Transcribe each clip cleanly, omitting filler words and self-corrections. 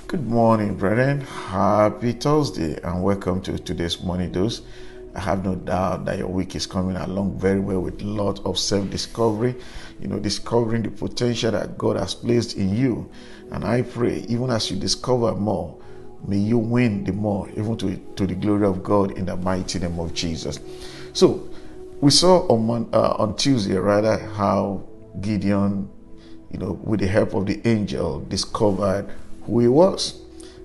Good morning, brethren. Happy Thursday and welcome to today's morning dose. I have no doubt that your week is coming along very well with a lot of self-discovery, discovering the potential that God has placed in you. And I pray, even as you discover more, may you win the more, even to the glory of God in the mighty name of Jesus. So, we saw on Tuesday, how Gideon, with the help of the angel, discovered who he was.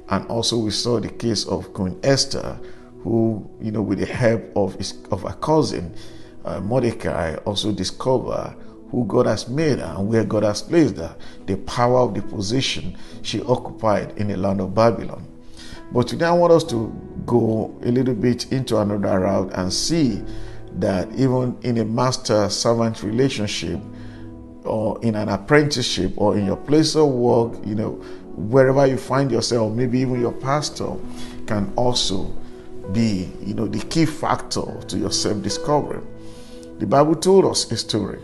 And also we saw the case of Queen Esther, who, with the help of her cousin, Mordecai, also discovered who God has made her and where God has placed her, the power of the position she occupied in the land of Babylon. But today I want us to go a little bit into another route and see that even in a master-servant relationship, or in an apprenticeship, or in your place of work, wherever you find yourself, maybe even your pastor can also be, the key factor to your self-discovery. The Bible told us a story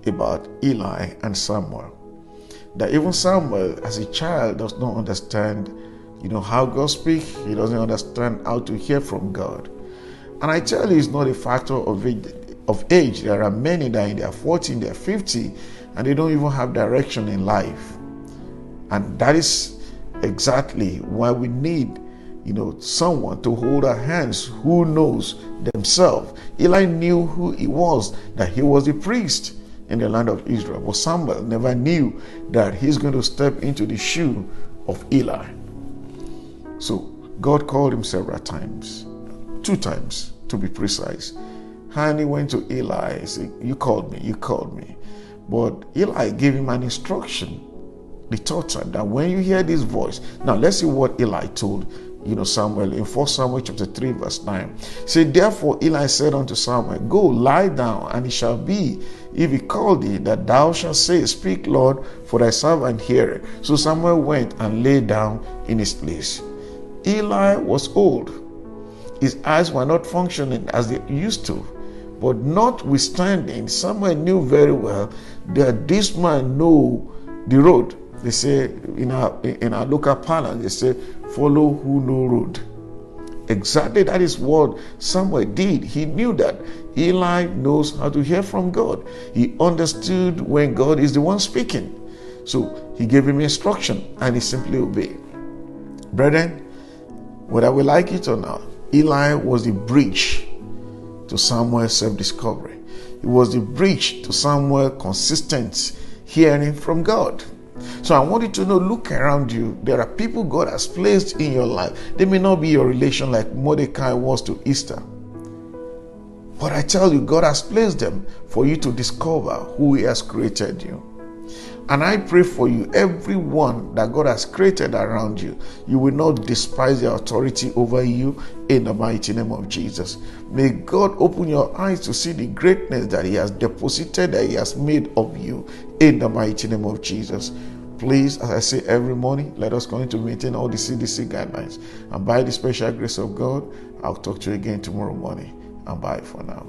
about Eli and Samuel, that even Samuel, as a child, does not understand, how God speaks. He doesn't understand how to hear from God. And I tell you, it's not a factor of age. There are many that are in their 40, in their 50, and they don't even have direction in life. And that is exactly why we need, someone to hold our hands who knows themselves. Eli knew who he was, that he was a priest in the land of Israel. But Samuel never knew that he's going to step into the shoe of Eli. So God called him several times, 2 times to be precise. And he went to Eli and said, you called me. But Eli gave him an instruction the 3rd time, that when you hear this voice. Now let's see what Eli told Samuel in 1 Samuel chapter 3 verse 9. Say, therefore Eli said unto Samuel, go lie down, and it shall be, if he call thee, that thou shalt say, speak, Lord, for thy servant heareth. So Samuel went and lay down in his place. Eli was old. His eyes were not functioning as they used to. But notwithstanding, Samuel knew very well that this man know the road. They say in our local parlance, they say, follow who know road. Exactly that is what Samuel did. He knew that Eli knows how to hear from God. He understood when God is the one speaking. So he gave him instruction and he simply obeyed. Brethren, whether we like it or not, Eli was the bridge to Samuel's self-discovery. It was the bridge to Samuel's consistent hearing from God. So I want you to know, look around you. There are people God has placed in your life. They may not be your relation like Mordecai was to Esther. But I tell you, God has placed them for you to discover who He has created you. And I pray for you, everyone that God has created around you, you will not despise the authority over you in the mighty name of Jesus. May God open your eyes to see the greatness that He has deposited, that He has made of you in the mighty name of Jesus. Please, as I say every morning, let us continue to maintain all the CDC guidelines. And by the special grace of God, I'll talk to you again tomorrow morning. And bye for now.